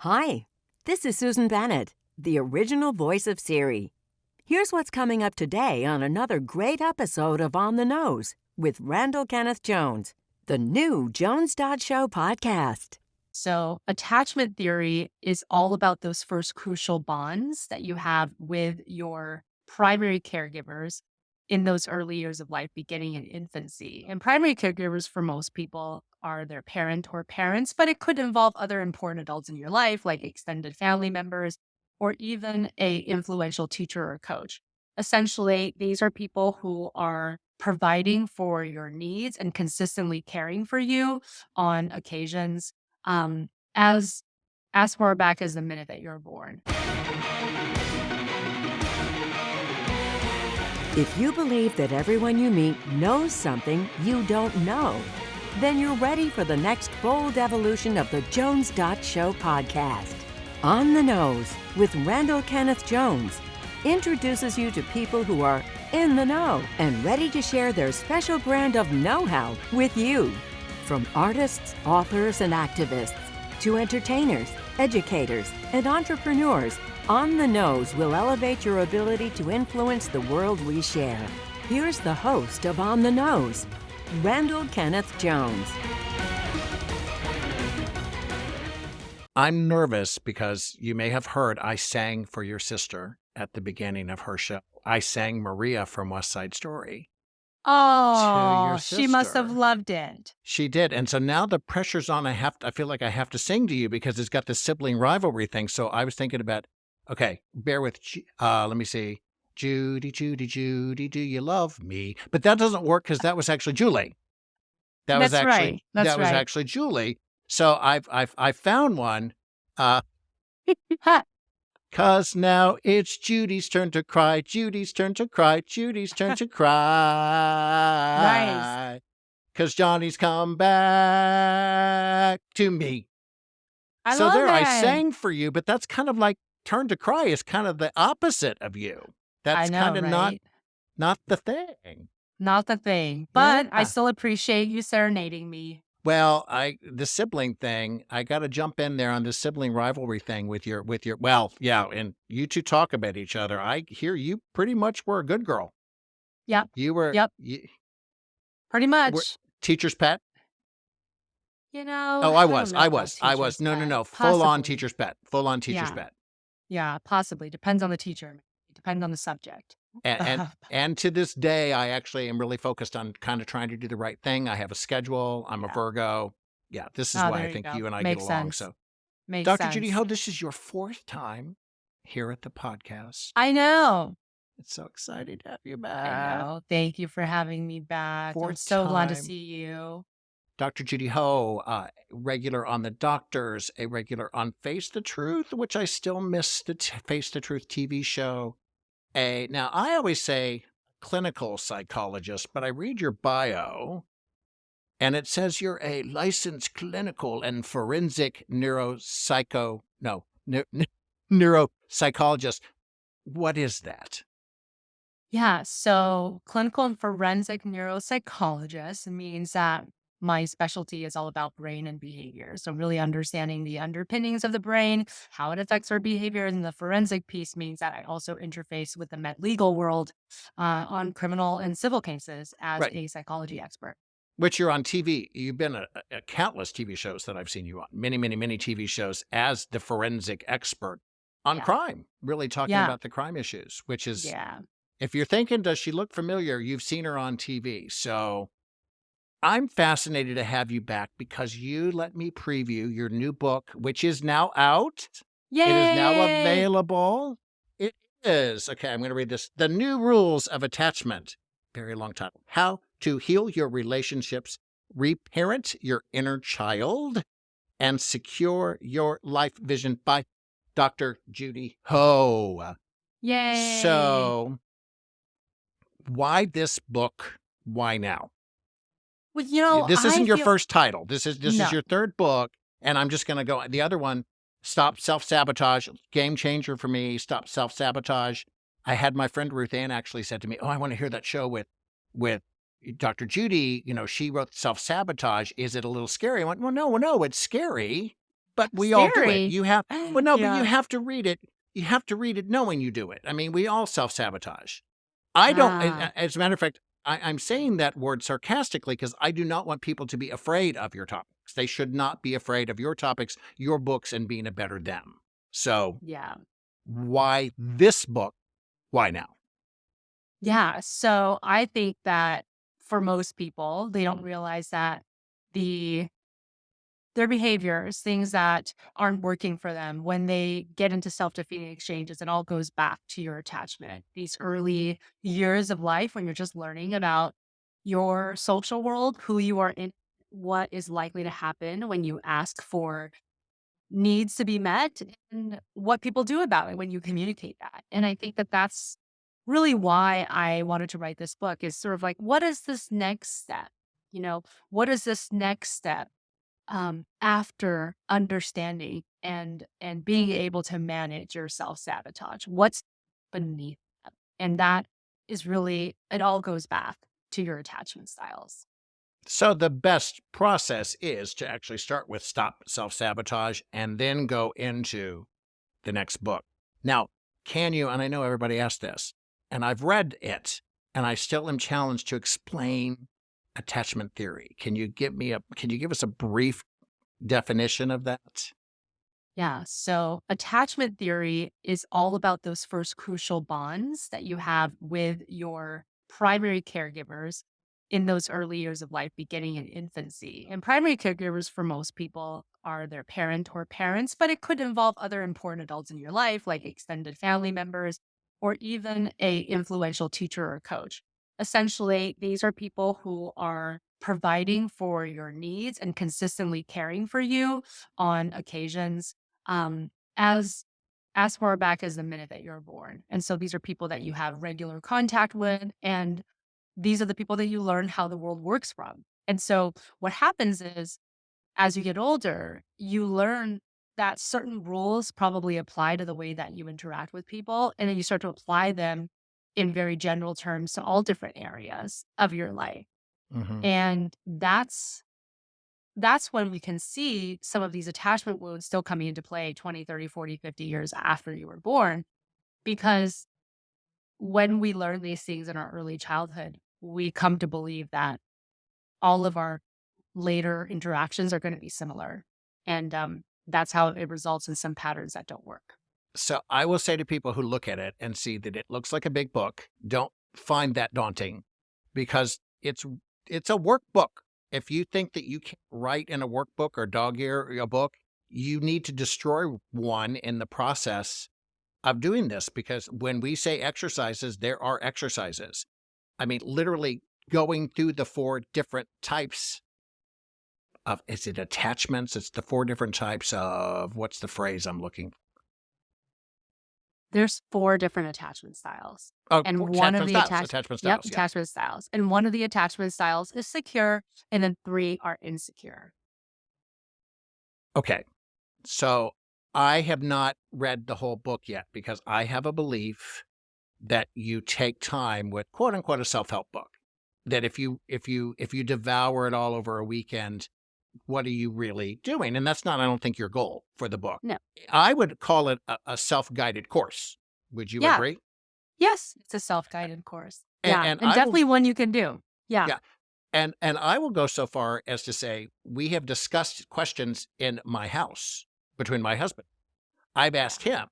Hi, this is Susan Bennett, the original voice of Siri. Here's what's coming up today on another great episode of On the Nose with Randall Kenneth Jones, the new Jones Show podcast. So attachment theory is all about those first crucial bonds that you have with your primary caregivers in those early years of life, beginning in infancy. And primary caregivers for most people are their parent or parents, but it could involve other important adults in your life, like extended family members, or even a influential teacher or coach. Essentially, these are people who are providing for your needs and consistently caring for you on occasions um, as far back as the minute that you're born. If you believe that everyone you meet knows something you don't know, then you're ready for the next bold evolution of the Jones Show podcast. On the Nose with Randall Kenneth Jones introduces you to people who are in the know and ready to share their special brand of know-how with you. From artists, authors, and activists to entertainers, educators, and entrepreneurs, On the Nose will elevate your ability to influence the world we share. Here's the host of On the Nose, Randall Kenneth Jones. I'm nervous because you may have heard I sang for your sister at the beginning of her show. I sang Maria from West Side Story. Oh, she must have loved it. She did. And so now the pressure's on. I feel like I have to sing to you because it's got this sibling rivalry thing. So I was thinking about, okay, bear with, let me see. Judy, Judy, Judy, do you love me? But that doesn't work because that was actually Julie. That's right. That was actually Julie. So I found one. Cause now it's Judy's turn to cry, Judy's turn to cry, Judy's turn to cry. Nice. Cause Johnny's come back to me. I love I sang for you, but that's kind of like turn to cry is kind of the opposite of you. That's kind of not the thing. Not the thing. But Yeah. I still appreciate you serenading me. Well, the sibling thing, I got to jump in there on the sibling rivalry thing with your, well, yeah. And you two talk about each other. I hear you pretty much were a good girl. Yep. You were, Yep. Pretty much. Teacher's pet. You know. Oh, I was. No. Possibly. Full on teacher's pet. Pet. Yeah, possibly. Depends on the teacher. Depends on the subject. And to this day, I actually am really focused on kind of trying to do the right thing. I have a schedule. I'm a Virgo. Yeah, this is why I think you and I get along. So, Dr. Judy Ho, this is your fourth time here at the podcast. I know. It's so exciting to have you back. I know. Thank you for having me back. I'm so glad to see you. Dr. Judy Ho, regular on The Doctors, a regular on Face the Truth, which I still miss the Face the Truth TV show. Now, I always say clinical psychologist, but I read your bio, and it says you're a licensed clinical and forensic neuropsychologist. What is that? Yeah, so clinical and forensic neuropsychologist means that my specialty is all about brain and behavior. So really understanding the underpinnings of the brain, how it affects our behavior. And the forensic piece means that I also interface with the med legal world on criminal and civil cases as a psychology expert. Which you're on TV. You've been a countless TV shows that I've seen you on. Many, many, many TV shows as the forensic expert on crime. Really talking about the crime issues, which is, if you're thinking, does she look familiar? You've seen her on TV. So I'm fascinated to have you back because you let me preview your new book, which is now out. Yay! It is now available. It is. Okay, I'm going to read this. The New Rules of Attachment. Very long title. How to heal your relationships, reparent your inner child, and secure your life vision by Dr. Judy Ho. Yay! So, why this book? Why now? Well, this isn't your first title. This is your third book, and I'm just going to go. The other one, Stop Self-Sabotage, game changer for me. Stop Self-Sabotage. I had my friend Ruth Ann actually said to me, "Oh, I want to hear that show with Dr. Judy. You know, she wrote Self-Sabotage. Is it a little scary?" I went, "Well, no, it's scary, But we all do it. Scary. You have well, no, but you Yeah. have to read it. You have to read it knowing you do it. I mean, we all self-sabotage. I don't Ah, as a matter of fact, I'm saying that word sarcastically because I do not want people to be afraid of your topics. They should not be afraid of your topics, your books, and being a better them. So, yeah. why this book? Why now? Yeah. So I think that for most people, they don't realize that the their behaviors, things that aren't working for them when they get into self-defeating exchanges, it all goes back to your attachment. These early years of life when you're just learning about your social world, who you are in, what is likely to happen when you ask for needs to be met, and what people do about it when you communicate that. And I think that that's really why I wanted to write this book is sort of like, what is this next step? You know, what is this next step after understanding and being able to manage your self-sabotage? What's beneath that? And that is really, it all goes back to your attachment styles. So the best process is to actually start with stop self-sabotage and then go into the next book. Now, can you, and I know everybody asked this, and I've read it, and I still am challenged to explain attachment theory. Can you give us a brief definition of that? Yeah. So attachment theory is all about those first crucial bonds that you have with your primary caregivers in those early years of life, beginning in infancy. And primary caregivers for most people are their parent or parents, but it could involve other important adults in your life, like extended family members or even a influential teacher or coach. Essentially, these are people who are providing for your needs and consistently caring for you on occasions um, as as far back as the minute that you're born. And so these are people that you have regular contact with, and these are the people that you learn how the world works from. And so what happens is as you get older, you learn that certain rules probably apply to the way that you interact with people, and then you start to apply them in very general terms to all different areas of your life. Hmm. And that's when we can see some of these attachment wounds still coming into play 20, 30, 40, 50 years after you were born. Because when we learn these things in our early childhood, we come to believe that all of our later interactions are going to be similar. And that's how it results in some patterns that don't work. So I will say to people who look at it and see that it looks like a big book, don't find that daunting because it's a workbook. If you think that you can't write in a workbook or dog ear a book, you need to destroy one in the process of doing this because when we say exercises, there are exercises. I mean, literally going through the four different types of, is it attachments? It's the four different types of, what's the phrase I'm looking for? There's 4 different attachment styles. Oh, And one of attachment the styles, attach attachment Yep, styles, yeah. attachment styles. And one of the attachment styles is secure, and then 3 are insecure. Okay. So I have not read the whole book yet because I have a belief that you take time with quote unquote a self-help book. That if you devour it all over a weekend, what are you really doing? And that's not, I don't think, your goal for the book. No. I would call it a self-guided course. Would you Yeah. agree? Yes, it's a self-guided course. And, Yeah, and and I will, definitely one you can do. Yeah. yeah, and I will go so far as to say we have discussed questions in my house between my husband. I've asked him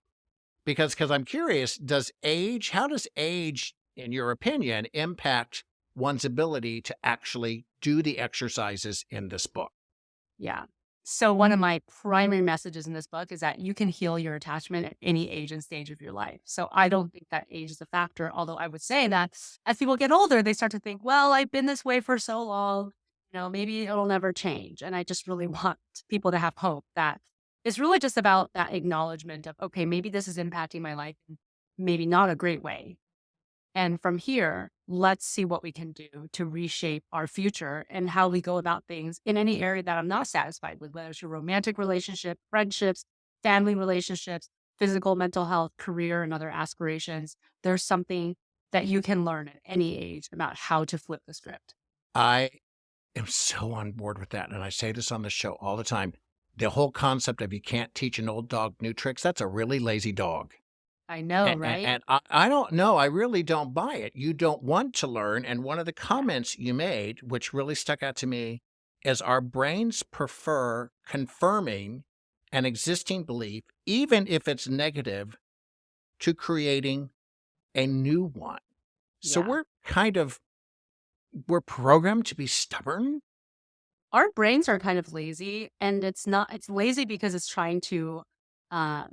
because I'm curious, how does age, in your opinion, impact one's ability to actually do the exercises in this book? Yeah. So one of my primary messages in this book is that you can heal your attachment at any age and stage of your life. So I don't think that age is a factor, although I would say that as people get older, they start to think, well, I've been this way for so long, maybe it'll never change. And I just really want people to have hope that it's really just about that acknowledgement of, okay, maybe this is impacting my life in maybe not a great way. And from here, let's see what we can do to reshape our future and how we go about things in any area that I'm not satisfied with, whether it's your romantic relationship, friendships, family relationships, physical, mental health, career, and other aspirations. There's something that you can learn at any age about how to flip the script. I am so on board with that. And I say this on the show all the time. the whole concept of you can't teach an old dog new tricks, that's a really lazy dog. I know, right? And I don't know. I really don't buy it. You don't want to learn. And one of the comments you made, which really stuck out to me, is our brains prefer confirming an existing belief, even if it's negative, to creating a new one. So Yeah. we're programmed to be stubborn. Our brains are kind of lazy, and it's lazy because it's trying to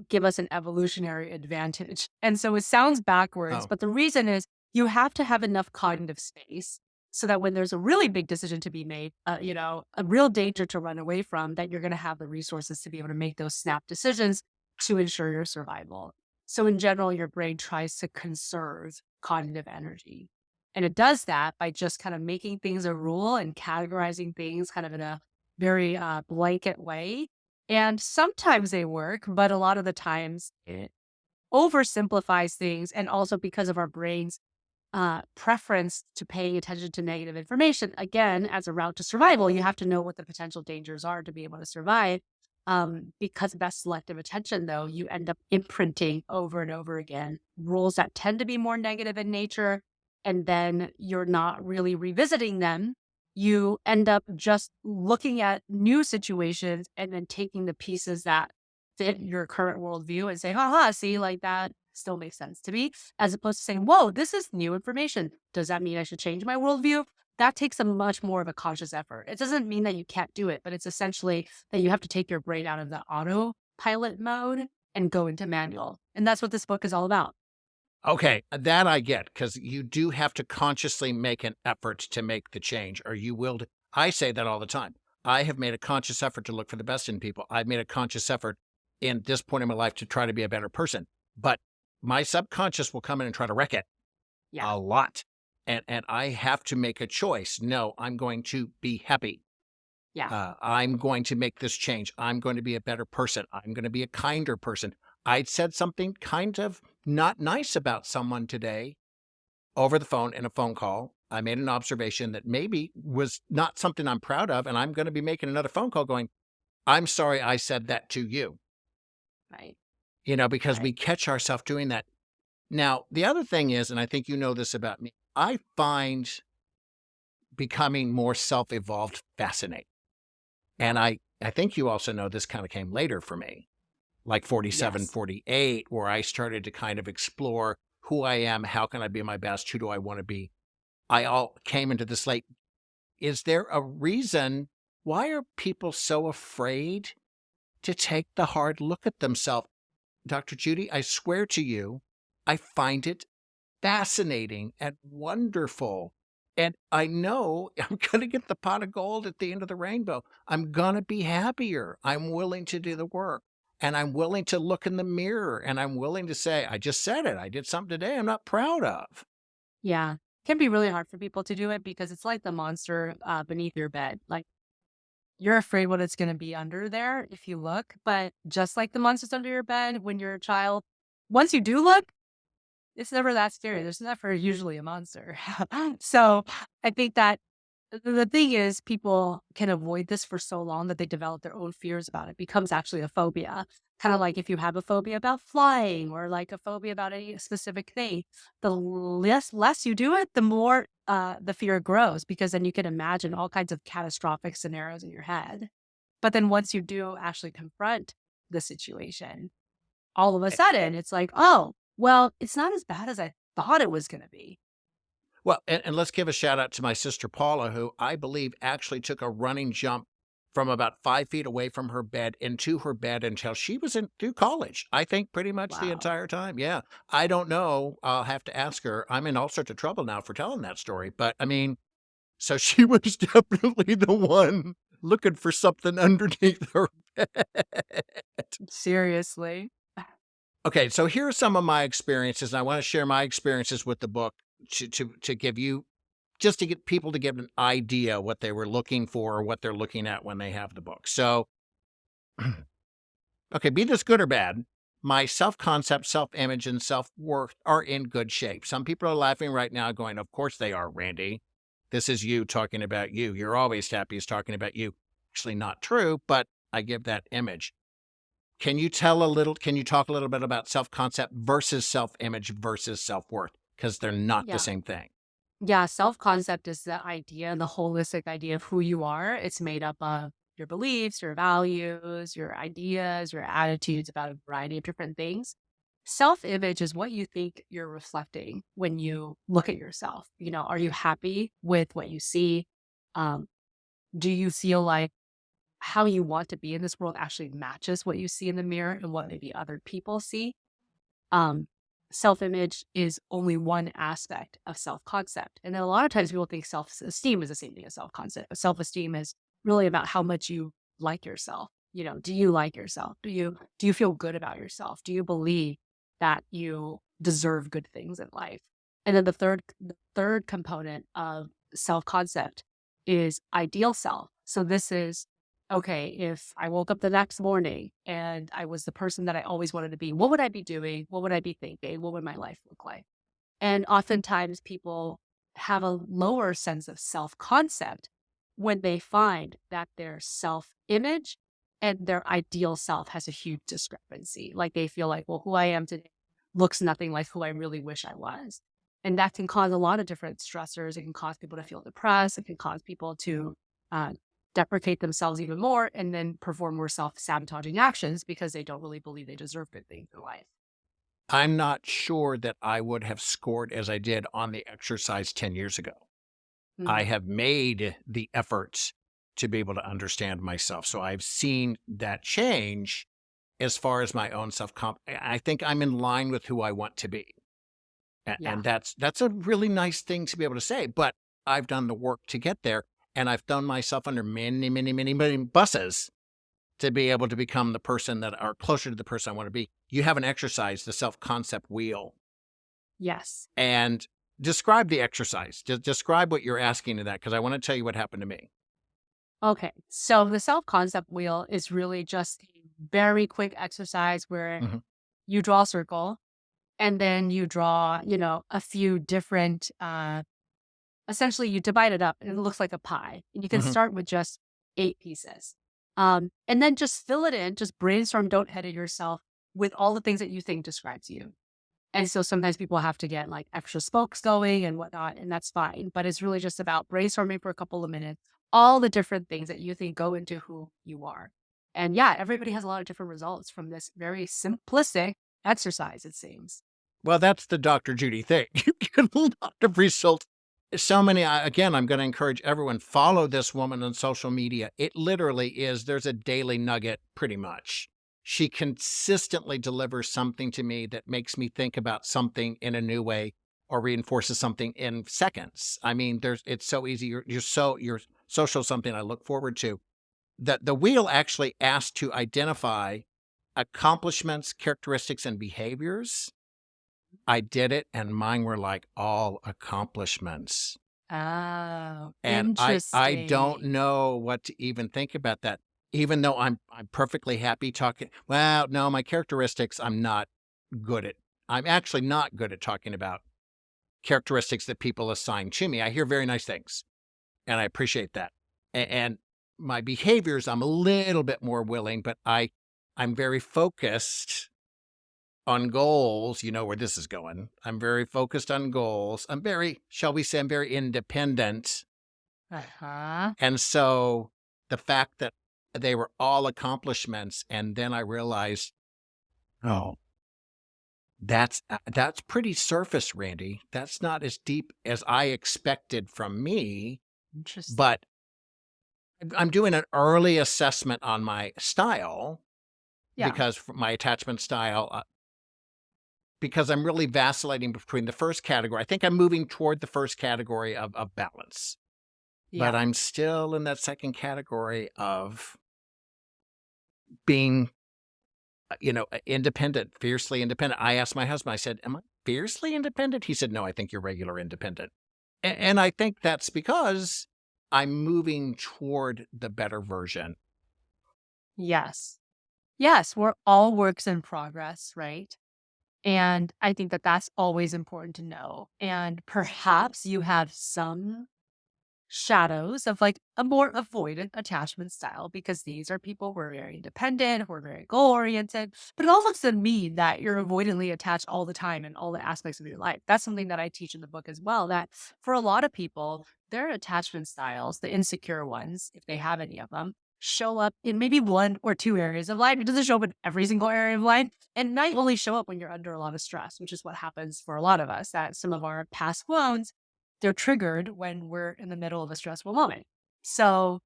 give us an evolutionary advantage. And so it sounds backwards, Oh, but the reason is you have to have enough cognitive space so that when there's a really big decision to be made, a real danger to run away from, that you're going to have the resources to be able to make those snap decisions to ensure your survival. So in general, your brain tries to conserve cognitive energy. And it does that by just kind of making things a rule and categorizing things kind of in a very blanket way. And sometimes they work, but a lot of the times it oversimplifies things. And also because of our brain's preference to paying attention to negative information, again, as a route to survival, you have to know what the potential dangers are to be able to survive. Because of that selective attention, though, you end up imprinting over and over again rules that tend to be more negative in nature, and then you're not really revisiting them. You end up just looking at new situations and then taking the pieces that fit your current worldview and say, haha, see, like that still makes sense to me, as opposed to saying, whoa, this is new information. Does that mean I should change my worldview? That takes a much more of a conscious effort. It doesn't mean that you can't do it, but it's essentially that you have to take your brain out of the autopilot mode and go into manual. And that's what this book is all about. okay. That I get, because you do have to consciously make an effort to make the change, or you will. I say that all the time. I have made a conscious effort to look for the best in people. I've made a conscious effort in this point in my life to try to be a better person. But my subconscious will come in and try to wreck it Yeah. a lot. And I have to make a choice. No, I'm going to be happy. Yeah. I'm going to make this change. I'm going to be a better person. I'm going to be a kinder person. I said something kind of not nice about someone today over the phone in a phone call. I made an observation that maybe was not something I'm proud of. And I'm going to be making another phone call going, I'm sorry I said that to you, Right. because we Right. catch ourselves doing that. Now, the other thing is, and I think you know this about me, I find becoming more self-evolved fascinating. And I think you also know this kind of came later for me, like 47, Yes. 48, where I started to kind of explore who I am, how can I be my best, who do I want to be? I all came into this late. Is there a reason why are people so afraid to take the hard look at themselves? Dr. Judy, I swear to you, I find it fascinating and wonderful. And I know I'm going to get the pot of gold at the end of the rainbow. I'm going to be happier. I'm willing to do the work, and I'm willing to look in the mirror, and I'm willing to say, I just said it. I did something today I'm not proud of. Yeah. It can be really hard for people to do it because it's like the monster beneath your bed. Like, you're afraid what it's going to be under there if you look. But just like the monsters under your bed when you're a child, once you do look, it's never that scary. There's never usually a monster. So I think that the thing is, people can avoid this for so long that they develop their own fears about it. It becomes actually a phobia. Kind of like if you have a phobia about flying or like a phobia about any specific thing, the less you do it, the more the fear grows, because then you can imagine all kinds of catastrophic scenarios in your head. But then once you do actually confront the situation, all of a sudden it's like, oh, well, it's not as bad as I thought it was going to be. Well, and let's give a shout out to my sister Paula, who I believe actually took a running jump from about 5 feet away from her bed into her bed until she was in through college. I think pretty much the Wow. entire time. Yeah. I don't know. I'll have to ask her. I'm in all sorts of trouble now for telling that story. But I mean, so she was definitely the one looking for something underneath her bed. Seriously. Okay, so here are some of my experiences. And I want to share my experiences with the book to give you just to get people to get an idea what they were looking for or what they're looking at when they have the book. So, okay, be this good or bad, my self-concept, self-image, and self-worth are in good shape. Some people are laughing right now going, of course they are, Randy. This is you talking about you. You're always happiest talking about you. Actually not true, but I give that image. Can you talk a little bit about self-concept versus self-image versus self-worth? Because they're not the Yeah. same thing. Yeah. Self-concept is the idea, the holistic idea of who you are. It's made up of your beliefs, your values, your ideas, your attitudes about a variety of different things. Self-image is what you think you're reflecting when you look at yourself. Are you happy with what you see? Um, do you feel like how you want to be in this world actually matches what you see in the mirror and what maybe other people see? Um, Self-image is only one aspect of self-concept. And then a lot of times people think self-esteem is the same thing as self-concept. Self-esteem is really about how much you like yourself. Do you like yourself? Do you feel good about yourself? Do you believe that you deserve good things in life? And then the third component of self-concept is ideal self. So this is, okay, if I woke up the next morning and I was the person that I always wanted to be, what would I be doing? What would I be thinking? What would my life look like? And oftentimes people have a lower sense of self-concept when they find that their self-image and their ideal self has a huge discrepancy. Like they feel like, well, who I am today looks nothing like who I really wish I was. And that can cause a lot of different stressors. It can cause people to feel depressed. It can cause people to uh, deprecate themselves even more and then perform more self-sabotaging actions because they don't really believe they deserve good things in life. I'm not sure that I would have scored as I did on the exercise 10 years ago. I Mhm. have made the efforts to be able to understand myself. So I've seen that change as far as my own self-comp. I think I'm in line with who I want to be. Yeah. And that's a really nice thing to be able to say, but I've done the work to get there, and I've thrown myself under many, many, many, many buses to be able to become the person that are closer to the person I want to be. You have an exercise, the self-concept wheel, Yes. and describe the exercise. Describe what you're asking in that, because I want to tell you what happened to me. Okay. So the self-concept wheel is really just a very quick exercise where Mhm, you draw a circle and then you draw, a few different, essentially you divide it up and it looks like a pie. And you can mhm. start with just 8 pieces. And then just fill it in, just brainstorm, don't edit yourself with all the things that you think describes you. And so sometimes people have to get like extra spokes going and whatnot, and that's fine. But it's really just about brainstorming for a couple of minutes, all the different things that you think go into who you are. And yeah, everybody has a lot of different results from this very simplistic exercise, it seems. Well, that's the Dr. Judy thing. You get a lot of results. So many, again, I'm going to encourage everyone, follow this woman on social media. It literally is, there's a daily nugget pretty much. She consistently delivers something to me that makes me think about something in a new way or reinforces something in seconds. I mean, it's so easy. You're social something I look forward to. That the wheel actually asks to identify accomplishments, characteristics, and behaviors. I did it, and mine were like all accomplishments. Oh, And I don't interesting. know what to even think about that, even though I'm perfectly happy talking. Well, no, my characteristics, I'm not good at. I'm actually not good at talking about characteristics that people assign to me. I hear very nice things, and I appreciate that. And my behaviors, I'm a little bit more willing, but I'm very focused on goals. You know where this is going. I'm very focused on goals. Shall we say, I'm very independent. Uh-huh. And so the fact that they were all accomplishments, and then I realized, oh, that's pretty surface, Randy. That's not as deep as I expected from me. Interesting. But I'm doing an early assessment on my style Yeah. because my attachment style, because I'm really vacillating between the first category. I think I'm moving toward the first category of balance, but Yeah. I'm still in that second category of being, independent, fiercely independent. I asked my husband, I said, am I fiercely independent? He said, no, I think you're regular independent. And I think that's because I'm moving toward the better version. Yes. Yes. We're all works in progress, right? And I think that that's always important to know. And perhaps you have some shadows of like a more avoidant attachment style, because these are people who are very independent, who are very goal oriented, but it also doesn't mean that you're avoidantly attached all the time in all the aspects of your life. That's something that I teach in the book as well, that for a lot of people, their attachment styles, the insecure ones, if they have any of them, show up in maybe one or two areas of life. It doesn't show up in every single area of life, and might only show up when you're under a lot of stress, which is what happens for a lot of us, that some of our past wounds, they're triggered when we're in the middle of a stressful moment. So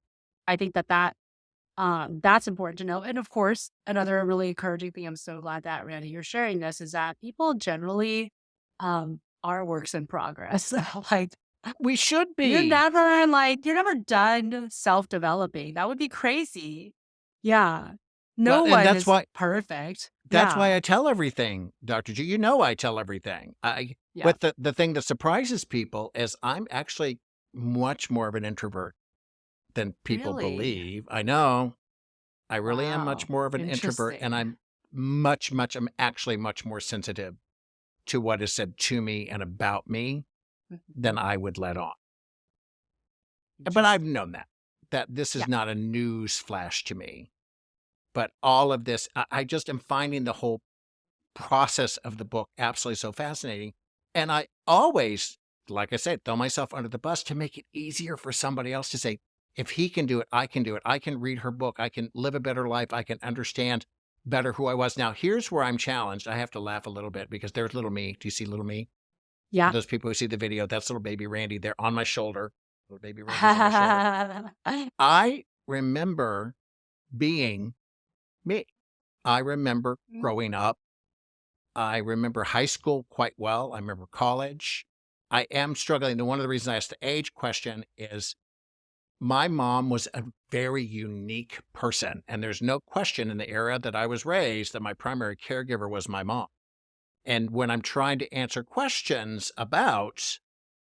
I think that's important to know. And of course, another really encouraging thing, I'm so glad that Randy, you're sharing this, is that people generally are works in progress. Like, We should you're be. never done self-developing. That would be crazy. Yeah. No And one that's is why perfect. that's why Yeah. I tell everything, Dr. G. I tell everything. Yeah. But the thing that surprises people is I'm actually much more of an introvert than people Really? believe. I know. I really am much Wow. more of an introvert, and Interesting. I'm actually much more sensitive to what is said to me and about me than Mhm. I would let on. But I've Interesting. known that this Yeah. is not a news flash to me. But all of this, I just am finding the whole process of the book absolutely so fascinating. And I always, like I said, throw myself under the bus to make it easier for somebody else to say, if he can do it, I can do it. I can read her book. I can live a better life. I can understand better who I was. Now, here's where I'm challenged. I have to laugh a little bit because there's little me. Do you see little me? For Yeah. those people who see the video, that's little baby Randy there on my shoulder. Little baby Randy's on my shoulder. I remember being me. I remember growing up. I remember high school quite well. I remember college. I am struggling. And one of the reasons I asked the age question is my mom was a very unique person. And there's no question in the era that I was raised that my primary caregiver was my mom. And when I'm trying to answer questions about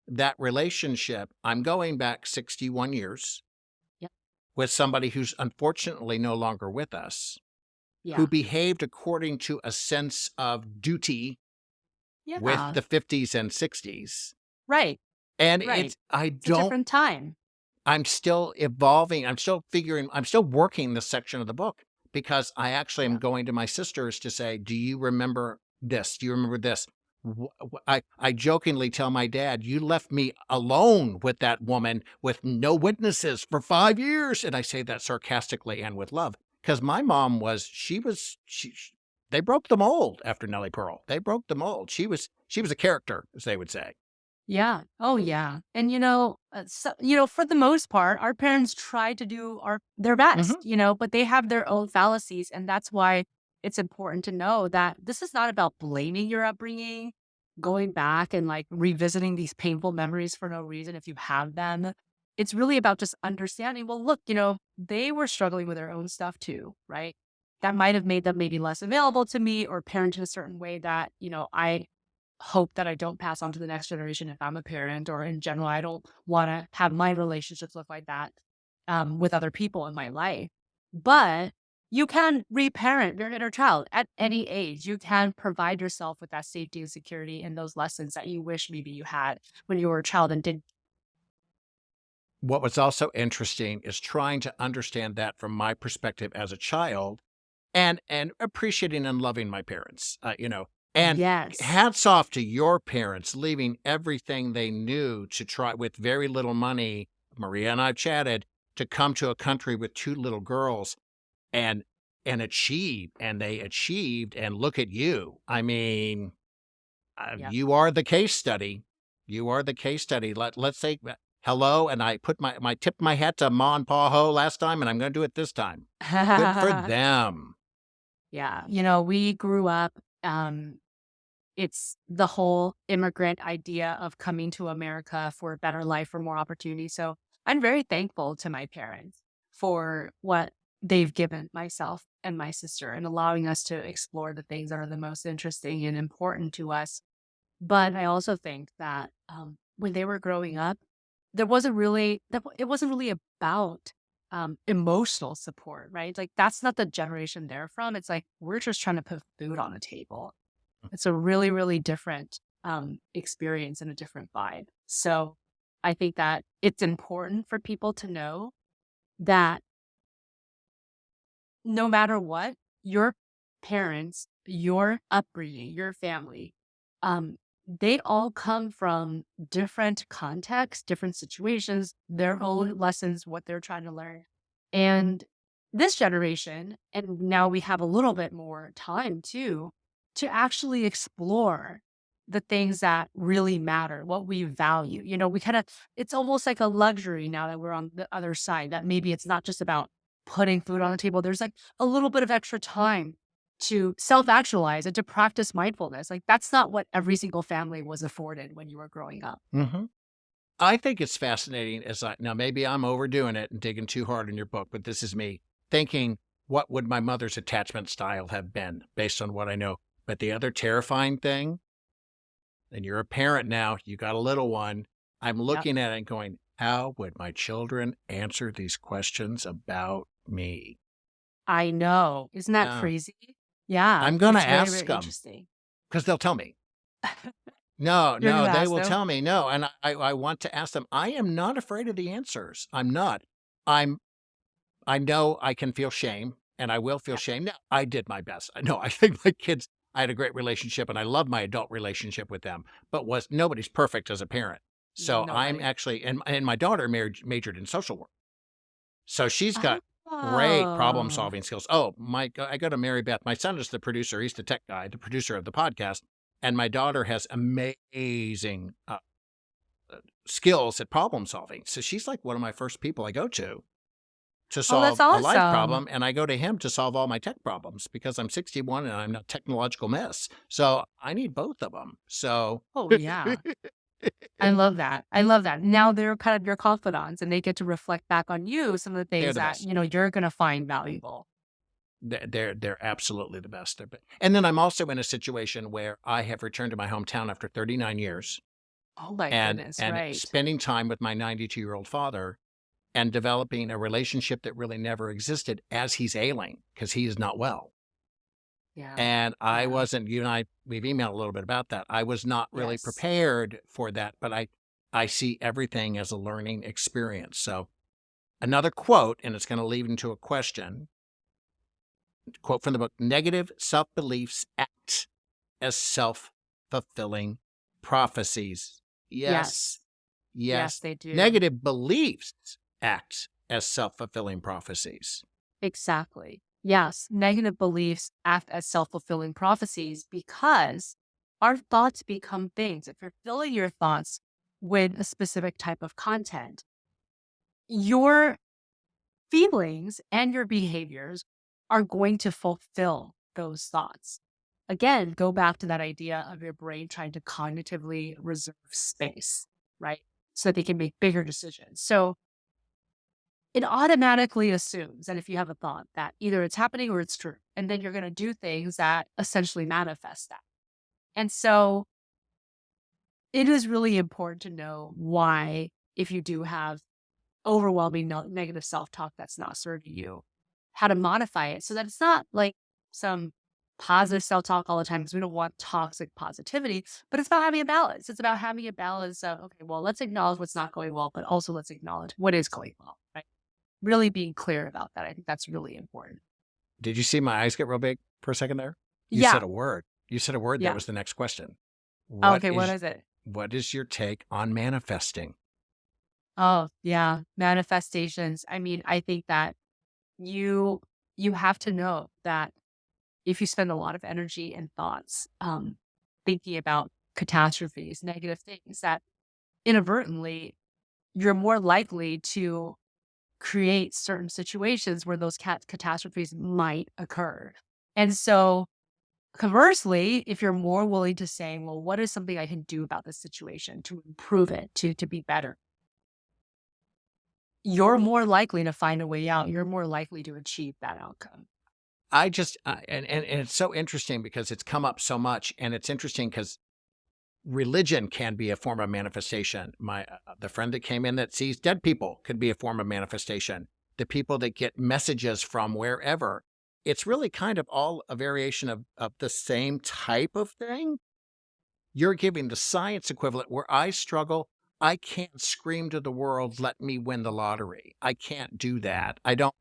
that relationship, I'm going back 61 years Yep. with somebody who's unfortunately no longer with us, who Yeah. behaved according to a sense of duty with Yeah. the 50s and 60s. Right. And Right. I It's a don't, different time. I'm still evolving. I'm still working this section of the book because I actually am Yeah. going to my sisters to say, do you remember this? Do you remember this? I jokingly tell my dad, you left me alone with that woman with no witnesses for 5 years. And I say that sarcastically and with love because my mom they broke the mold after Nellie Pearl. They broke the mold. She was a character, as they would say. Yeah. Oh, yeah. And for the most part, our parents try to do their best, Hmm. but they have their own fallacies, and that's why it's important to know that this is not about blaming your upbringing, going back and like revisiting these painful memories for no reason if you have them. It's really about just understanding, well, look, they were struggling with their own stuff too, right? That might have made them maybe less available to me or parent in a certain way that, I hope that I don't pass on to the next generation if I'm a parent, or in general, I don't want to have my relationships look like that with other people in my life. But you can reparent your inner child at any age. You can provide yourself with that safety and security and those lessons that you wish maybe you had when you were a child and did. What was also interesting is trying to understand that from my perspective as a child and appreciating and loving my parents, and Yes. hats off to your parents leaving everything they knew to try with very little money. Maria and I've chatted to come to a country with two little girls and achieve, and they achieved. And look at you. I mean, Yeah. you are the case study. You are the case study. Let's say hello, and I put my tip my hat to Ma and Pa Ho last time, and I'm going to do it this time. Good for them. Yeah. We grew up, it's the whole immigrant idea of coming to America for a better life, for more opportunity. So I'm very thankful to my parents for what they've given myself and my sister and allowing us to explore the things that are the most interesting and important to us. But I also think that when they were growing up, it wasn't really about emotional support, right? Like that's not the generation they're from. It's like we're just trying to put food on a table. It's a really, really different experience and a different vibe. So I think that it's important for people to know that no matter what, your parents, your upbringing, your family, they all come from different contexts, different situations, their own lessons, what they're trying to learn. And this generation, and now we have a little bit more time too, to actually explore the things that really matter, what we value. We kind of, it's almost like a luxury now that we're on the other side, that maybe it's not just about putting food on the table. There's like a little bit of extra time to self-actualize and to practice mindfulness. Like that's not what every single family was afforded when you were growing up. Mm-hmm. I think it's fascinating now maybe I'm overdoing it and digging too hard in your book, but this is me thinking, what would my mother's attachment style have been based on what I know? But the other terrifying thing, and you're a parent now, you got a little one. I'm looking at it and going, how would my children answer these questions about me? I know. Isn't that crazy? Yeah. I'm going to it's very, ask very them interesting. because they'll tell me. No, You're gonna they ask will them? tell me no. And I want to ask them. I am not afraid of the answers. I'm not. I know I can feel shame and I will feel shame. Now, I did my best. No, I think my kids, I had a great relationship and I love my adult relationship with them, but nobody's perfect as a parent. So I'm Nobody. actually, and my daughter majored in social work. So she's got great problem Oh, solving skills. Oh, I go to Mary Beth. My son is the producer. He's the tech guy, the producer of the podcast. And my daughter has amazing skills at problem solving. So she's like one of my first people I go to that's solve a life awesome. problem. And I go to him to solve all my tech problems because I'm 61 and I'm a technological mess. So I need both of them. So Oh, yeah. I love that. I love that. Now they're kind of your confidants and they get to reflect back on you some of the they're things the that, best. you're going to find valuable. They're absolutely the best. And then I'm also in a situation where I have returned to my hometown after 39 years Oh my and goodness, right. spending time with my 92-year-old father and developing a relationship that really never existed as he's ailing because he is not well. Yeah. And I Yeah. wasn't, you and I, we've emailed a little bit about that. I was not really Yes. prepared for that, but I see everything as a learning experience. So another quote, and it's going to lead into a question. Quote from the book, negative self-beliefs act as self-fulfilling prophecies. Yes. Yes. They do. Negative beliefs act as self-fulfilling prophecies. Exactly. Yes. Negative beliefs act as self-fulfilling prophecies because our thoughts become things. If you're filling your thoughts with a specific type of content, your feelings and your behaviors are going to fulfill those thoughts. Again, go back to that idea of your brain trying to cognitively reserve space, right? So that they can make bigger decisions. So it automatically assumes that if you have a thought that either it's happening or it's true, and then you're going to do things that essentially manifest that. And so it is really important to know why, if you do have overwhelming negative self-talk that's not serving you, how to modify it so that it's not like some positive self-talk all the time, because we don't want toxic positivity, but it's about having a balance. It's about having a balance of, okay, well, let's acknowledge what's not going well, but also let's acknowledge what is going well, right? Really being clear about that. I think that's really important. Did you see my eyes get real big for a second there? You Yeah. said a word. You said a word. Yeah. That was the next question. Okay, what is it? What is your take on manifesting? Oh, yeah. Manifestations. I mean, I think that you have to know that if you spend a lot of energy and thoughts thinking about catastrophes, negative things, that inadvertently you're more likely to create certain situations where those catastrophes might occur. And so conversely, if you're more willing to say, well, what is something I can do about this situation to improve it, to be better? You're more likely to find a way out. You're more likely to achieve that outcome. I just, and it's so interesting because it's come up so much, and it's interesting because religion can be a form of manifestation. The friend that came in that sees dead people could be a form of manifestation. The people that get messages from wherever, it's really kind of all a variation of the same type of thing. You're giving the science equivalent where I struggle. I can't scream to the world, let me win the lottery. I can't do that. I don't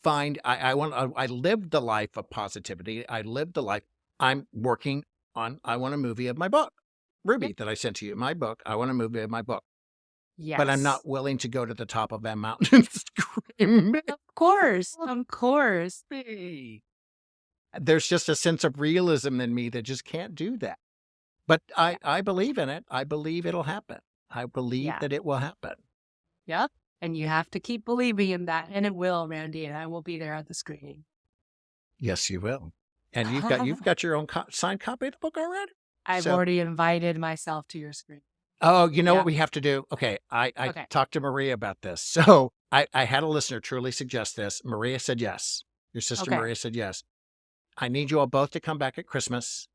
find, I lived the life of positivity. I lived the life I'm working on. I want a movie of my book, Ruby, that I sent to you, my book. I want a movie of my book. But I'm not willing to go to the top of that mountain and scream. Of course. There's just a sense of realism in me that just can't do that. But I believe in it. I believe it'll happen. I believe that it will happen. Yep. And you have to keep believing in that. And it will, Randy. And I will be there at the screening. Yes, you will. And you've got your own signed copy of the book already? I've already invited myself to your screening. Oh, you know what we have to do? Okay, I talked to Maria about this. So I had a listener truly suggest this. Maria said yes. Your sister Maria said yes. I need you all both to come back at Christmas.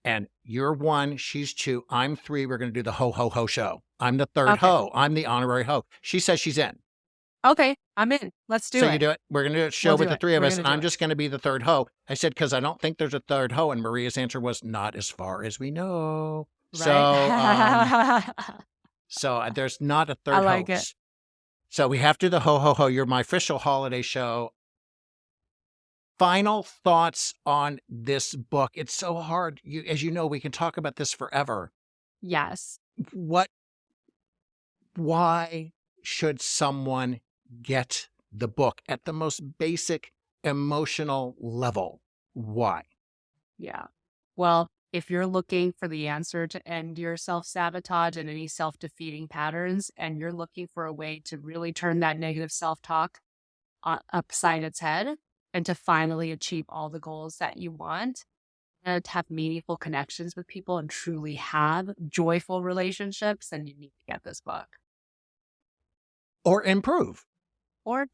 And you're 1, she's 2, I'm 3. We're going to do the ho, ho, ho show. I'm the third ho. I'm the honorary ho. She says she's in. Okay, I'm in. Let's do it. So you do it. We're going to do a show with the 3 of us, and I'm just going to be the third ho. I said, because I don't think there's a third ho. And Maria's answer was, not as far as we know. Right. So there's not a third I like host. It. So we have to do the ho, ho, ho. You're my official holiday show. Final thoughts on this book. It's so hard. As you know, we can talk about this forever. Yes. Why should someone get the book at the most basic emotional level? Why? Yeah. Well, if you're looking for the answer to end your self-sabotage and any self-defeating patterns, and you're looking for a way to really turn that negative self-talk upside its head and to finally achieve all the goals that you want, and to have meaningful connections with people and truly have joyful relationships, then you need to get this book. Or improve.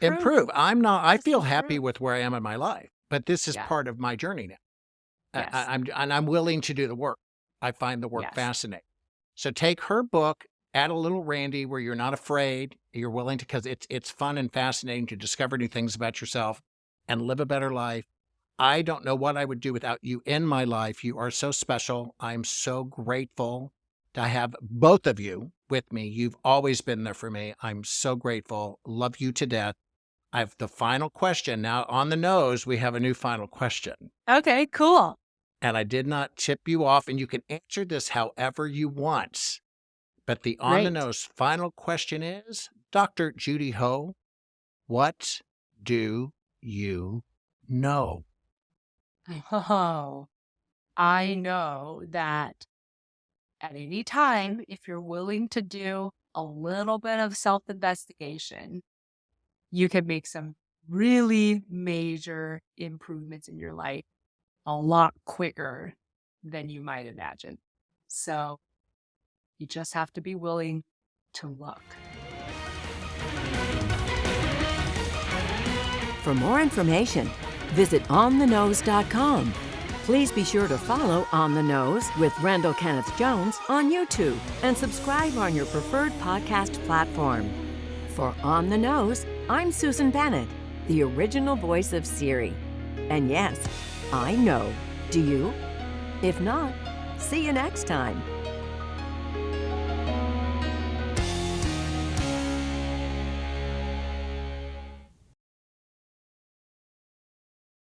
Improve. I feel happy with where I am in my life, but this is part of my journey now. Yes. I'm willing to do the work. I find the work fascinating. So take her book, add a little Randy where you're not afraid, you're willing to, because it's fun and fascinating to discover new things about yourself and live a better life. I don't know what I would do without you in my life. You are so special. I'm so grateful to have both of you with me. You've always been there for me. I'm so grateful. Love you to death. I have the final question. Now, on the nose, we have a new final question. Okay, cool. And I did not tip you off, and you can answer this however you want. But the on-the-nose final question is, Dr. Judy Ho, what do you know? Oh, I know that at any time, if you're willing to do a little bit of self-investigation, you can make some really major improvements in your life a lot quicker than you might imagine. So you just have to be willing to look. For more information, visit onthenose.com. Please be sure to follow On the Nose with Randall Kenneth Jones on YouTube and subscribe on your preferred podcast platform. For On the Nose, I'm Susan Bennett, the original voice of Siri. And yes, I know. Do you? If not, see you next time.